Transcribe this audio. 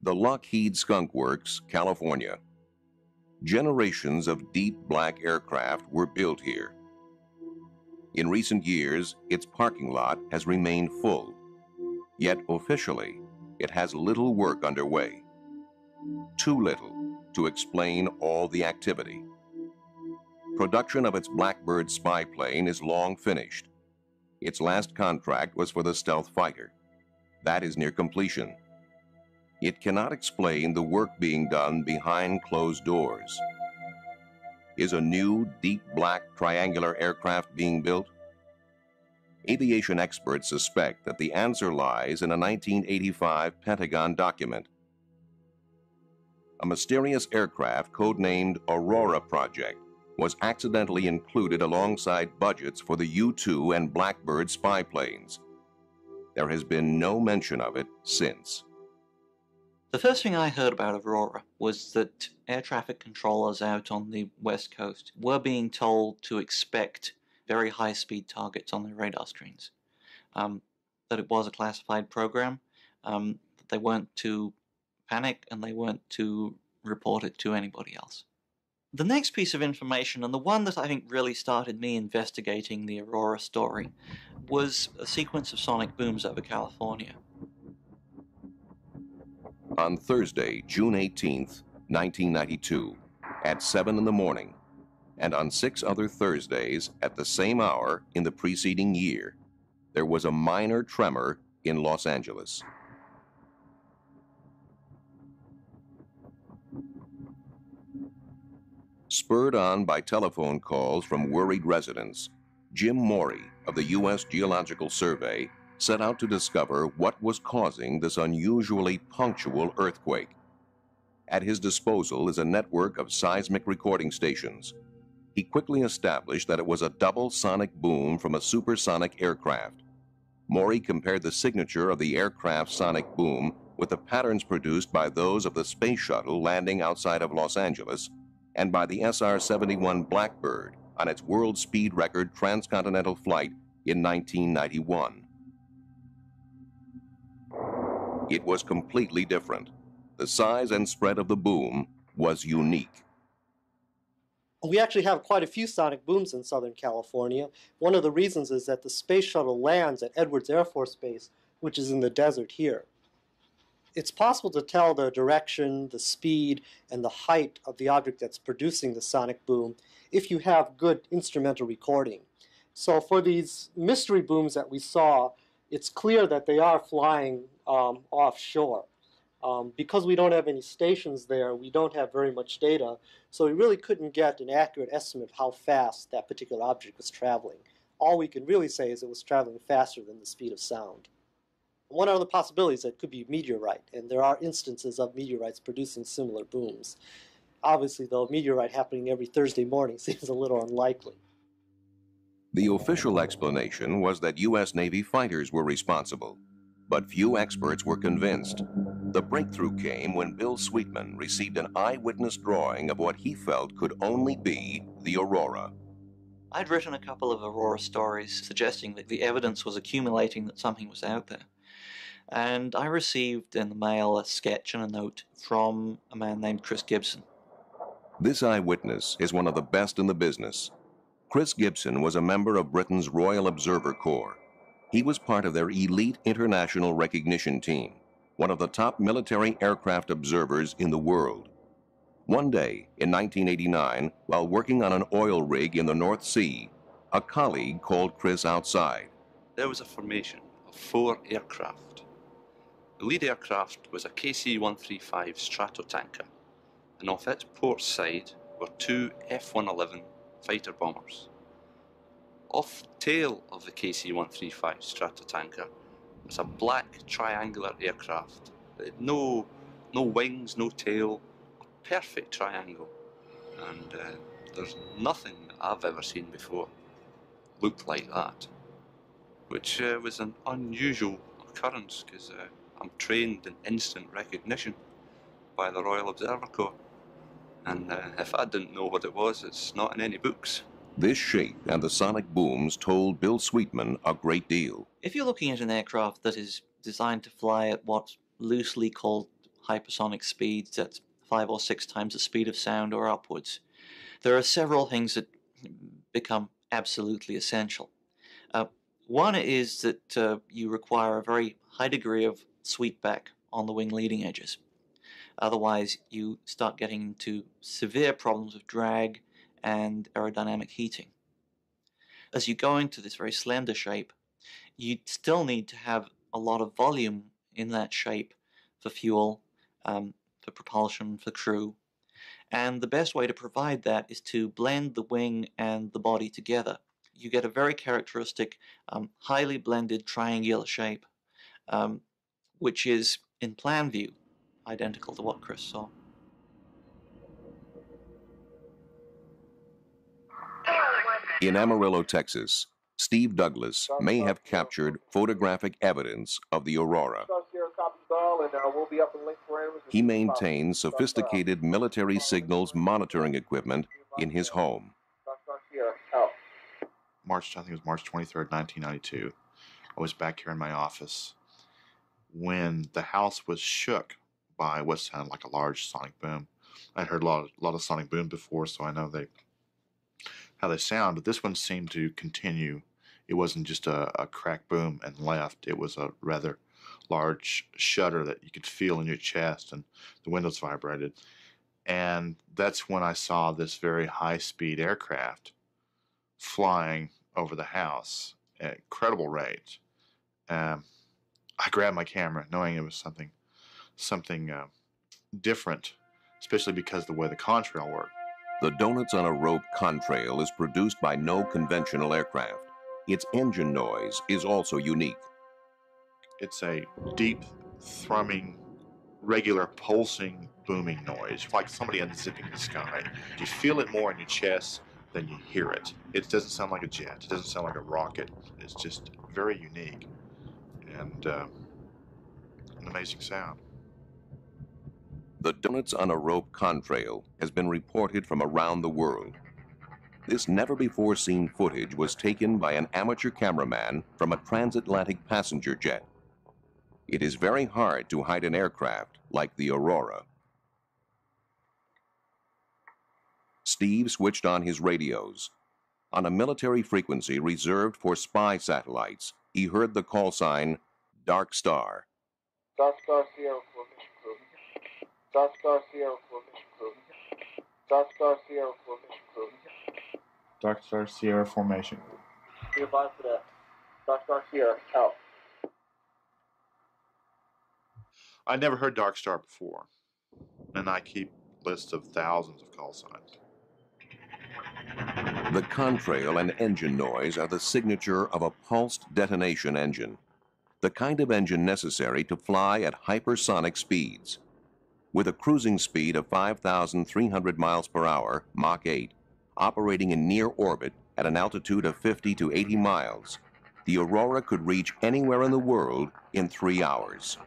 The Lockheed Skunk Works, California. Generations of deep black aircraft were built here. In recent years, its parking lot has remained full. Yet officially, it has little work underway. Too little to explain all the activity. Production of its Blackbird spy plane is long finished. Its last contract was for the stealth fighter. That is near completion. It cannot explain the work being done behind closed doors. Is a new, deep black triangular aircraft being built? Aviation experts suspect that the answer lies in a 1985 Pentagon document. A mysterious aircraft codenamed Aurora project was accidentally included alongside budgets for the U-2 and Blackbird spy planes. There has been no mention of it since. The first thing I heard about Aurora was that air traffic controllers out on the West Coast were being told to expect very high-speed targets on their radar screens. That it was a classified program, that they weren't to panic and they weren't to report it to anybody else. The next piece of information, and the one that I think really started me investigating the Aurora story, was a sequence of sonic booms over California. On Thursday, June 18, 1992, at 7 in the morning, and on 6 other Thursdays at the same hour in the preceding year, there was a minor tremor in Los Angeles. Spurred on by telephone calls from worried residents, Jim Morey of the U.S. Geological Survey set out to discover what was causing this unusually punctual earthquake. At his disposal is a network of seismic recording stations. He quickly established that it was a double sonic boom from a supersonic aircraft. Morey compared the signature of the aircraft's sonic boom with the patterns produced by those of the space shuttle landing outside of Los Angeles and by the SR-71 Blackbird on its world speed record transcontinental flight in 1991. It was completely different. The size and spread of the boom was unique. We actually have quite a few sonic booms in Southern California. One of the reasons is that the space shuttle lands at Edwards Air Force Base, which is in the desert here. It's possible to tell the direction, the speed, and the height of the object that's producing the sonic boom if you have good instrumental recording. So for these mystery booms that we saw, it's clear that they are flying offshore. Because we don't have any stations there, we don't have very much data, so we really couldn't get an accurate estimate of how fast that particular object was traveling. All we can really say is it was traveling faster than the speed of sound. One of the possibilities that it could be meteorite, and there are instances of meteorites producing similar booms. Obviously, though, a meteorite happening every Thursday morning seems a little unlikely. The official explanation was that U.S. Navy fighters were responsible, but few experts were convinced. The breakthrough came when Bill Sweetman received an eyewitness drawing of what he felt could only be the Aurora. I'd written a couple of Aurora stories suggesting that the evidence was accumulating that something was out there. And I received in the mail a sketch and a note from a man named Chris Gibson. This eyewitness is one of the best in the business. Chris Gibson was a member of Britain's Royal Observer Corps. He was part of their elite international recognition team, one of the top military aircraft observers in the world. One day, in 1989, while working on an oil rig in the North Sea, a colleague called Chris outside. There was a formation of 4 aircraft. The lead aircraft was a KC-135 Stratotanker, and off its port side were 2 F-111 fighter bombers. Off the tail of the KC-135 Stratotanker was a black triangular aircraft that had no wings, no tail, a perfect triangle, and there's nothing that I've ever seen before looked like that, which was an unusual occurrence because I'm trained in instant recognition by the Royal Observer Corps, and if I didn't know what it was, it's not in any books. This shape and the sonic booms told Bill Sweetman a great deal. If you're looking at an aircraft that is designed to fly at what's loosely called hypersonic speeds at 5 or 6 times the speed of sound or upwards. There are several things that become absolutely essential. One is that you require a very high degree of sweepback on the wing leading edges. Otherwise, you start getting into severe problems of drag and aerodynamic heating. As you go into this very slender shape, you still need to have a lot of volume in that shape for fuel, for propulsion, for crew. And the best way to provide that is to blend the wing and the body together. You get a very characteristic, highly blended triangular shape, which is, in plan view, identical to what Chris saw. In Amarillo, Texas, Steve Douglas may have captured photographic evidence of the Aurora. He maintains sophisticated military signals monitoring equipment in his home. I think it was March 23rd, 1992. I was back here in my office when the house was shook by what sounded like a large sonic boom. I'd heard a lot of sonic boom before, so I know how they sound, but this one seemed to continue. It wasn't just a crack boom and left. It was a rather large shudder that you could feel in your chest, and the windows vibrated. And that's when I saw this very high-speed aircraft flying over the house at incredible rates. I grabbed my camera, knowing it was something different, especially because of the way the contrail worked. The Donuts on a Rope contrail is produced by no conventional aircraft. Its engine noise is also unique. It's a deep, thrumming, regular, pulsing, booming noise, like somebody unzipping the sky. You feel it more in your chest than you hear it. It doesn't sound like a jet. It doesn't sound like a rocket. It's just very unique and an amazing sound. The Donuts on a Rope contrail has been reported from around the world. This never-before-seen footage was taken by an amateur cameraman from a transatlantic passenger jet. It is very hard to hide an aircraft like the Aurora. Steve switched on his radios. On a military frequency reserved for spy satellites, he heard the call sign, Dark Star. Dark Star Sierra Formation Crew. Dark Star Sierra Formation Crew. Dark Star Sierra Formation Crew. Dark Star Sierra Formation. Be advised for that. Dark Star Sierra, out. I'd never heard Dark Star before, and I keep lists of thousands of call signs. The contrail and engine noise are the signature of a pulsed detonation engine, the kind of engine necessary to fly at hypersonic speeds. With a cruising speed of 5,300 miles per hour, Mach 8, operating in near orbit at an altitude of 50 to 80 miles, the Aurora could reach anywhere in the world in 3 hours.